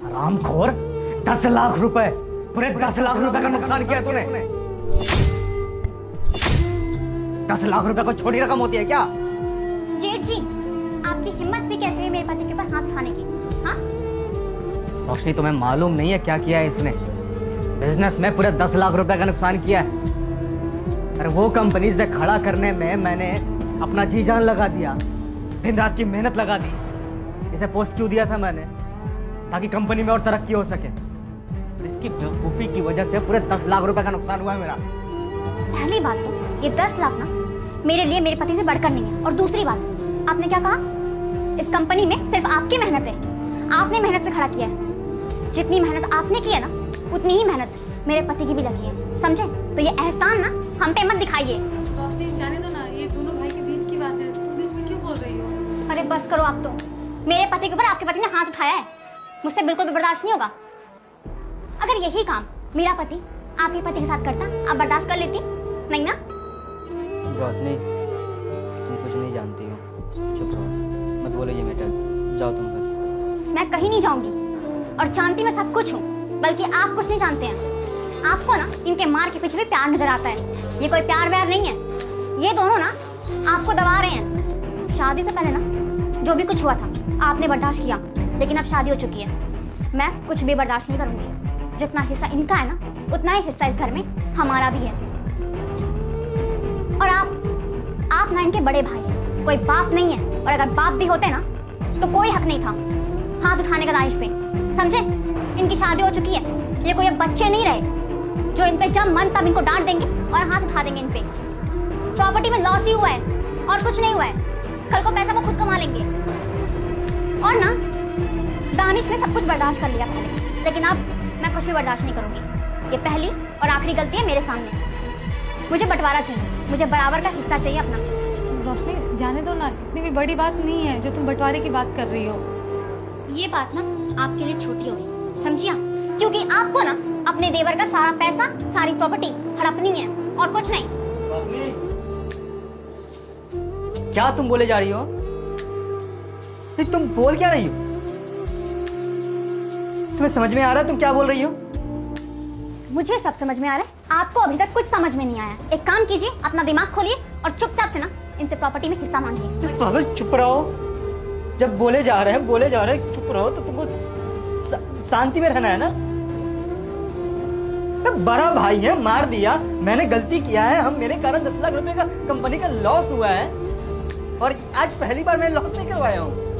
हरामखोर, 10 लाख रुपए, पूरे 10 लाख रुपए का नुकसान किया तूने। 10 लाख रुपए को छोटी रकम होती है क्या? जेठ जी, आपकी हिम्मत भी कैसे है मेरे पति के ऊपर हाथ उठाने की? हाँ, रोशनी, तुम्हें मालूम नहीं है क्या किया है इसने? बिजनेस में पूरे 10 लाख रुपए का नुकसान किया है। अरे वो कंपनी से खड़ा करने में मैंने अपना जी जान लगा दिया, दिन रात की मेहनत लगा दी। इसे पोस्ट क्यों दिया था मैंने? ताकि कंपनी में और तरक्की हो सके। इसकी बेवकूफी की वजह से पूरे 10 लाख रुपए का नुकसान हुआ है मेरा। पहली बात तो ये 10 लाख ना मेरे लिए मेरे पति से बढ़कर नहीं है, और दूसरी बात, आपने क्या कहा? इस कंपनी में सिर्फ आपकी मेहनत है, आपने मेहनत से खड़ा किया है। जितनी मेहनत आपने की है ना, उतनी ही मेहनत मेरे पति की भी लगी है, समझे? तो ये एहसान ना हम पे मत दिखाइए। रोशनी, जाने दो ना, ये दोनों भाई के बीच की बात है, तुम बीच में क्यों बोल रही हो? अरे बस करो आप तो। मेरे पति के ऊपर आपके पति ने हाथ उठाया है, मुझसे बिल्कुल भी बर्दाश्त नहीं होगा। अगर यही काम मेरा पति आपके पति के साथ करता, आप बर्दाश्त कर लेती? नहीं ना? रोशनी, तुम कुछ नहीं जानती हो, चुप रहो, मत बोलो ये मैटर। जाओ तुम बस। मैं कहीं नहीं जाऊंगी, और जानती मैं सब कुछ हूँ, बल्कि आप कुछ नहीं जानते हैं। आपको ना इनके मार के पीछे भी प्यार नजर आता है। ये कोई प्यार व्यार नहीं है, ये दोनों ना आपको दबा रहे हैं। शादी से पहले ना जो भी कुछ हुआ था आपने बर्दाश्त किया, लेकिन अब शादी हो चुकी है, मैं कुछ भी बर्दाश्त नहीं करूंगी। जितना हिस्सा इनका है ना, उतना ही हिस्सा इस घर में हमारा भी है। और आप ना इनके बड़े भाई हैं, कोई बाप नहीं है। और अगर बाप भी होते ना तो कोई हक नहीं था हाथ उठाने का दानिश पे, समझे? इनकी शादी हो चुकी है, ये कोई अब बच्चे नहीं रहे जो इन पे जब मन तब इनको डांट देंगे और हाथ उठा देंगे इन पे। प्रॉपर्टी में लॉस ही हुआ है और कुछ नहीं हुआ है। कल को पैसा वो खुद कमा लेंगे। और ना दानिश ने सब कुछ बर्दाश्त कर लिया पहले, लेकिन अब मैं कुछ भी बर्दाश्त नहीं करूंगी। ये पहली और आखिरी गलती है मेरे सामने। मुझे बंटवारा चाहिए, मुझे बराबर का हिस्सा चाहिए अपना। रोशनी, जाने दो ना, इतनी भी बड़ी बात नहीं है जो तुम बंटवारे की बात कर रही हो। ये बात ना आपके लिए छोटी होगी, समझिए? क्योंकि आपको ना अपने देवर का सारा पैसा, सारी प्रॉपर्टी हड़पनी है और कुछ नहीं। रोशनी, क्या तुम बोले जा रही हो? नहीं, तुम बोल क्या रही हो? तुम्हें समझ में आ रहा है तुम क्या बोल रही हो? मुझे सब समझ में आ रहा है, आपको अभी तक कुछ समझ में नहीं आया। एक काम कीजिए, अपना दिमाग खोलिए और चुपचाप से ना इनसे प्रॉपर्टी में हिस्सा मांगिए। पागल, चुप रहो। जब बोले जा रहे हैं चुप रहो। तो तुमको शांति में रहना है ना? बड़ा भाई है, मार दिया, मैंने गलती किया है, हम मेरे कारण 10 लाख रुपए का कंपनी का लॉस हुआ है, और आज पहली बार मैं लॉस नहीं करवाया हूँ।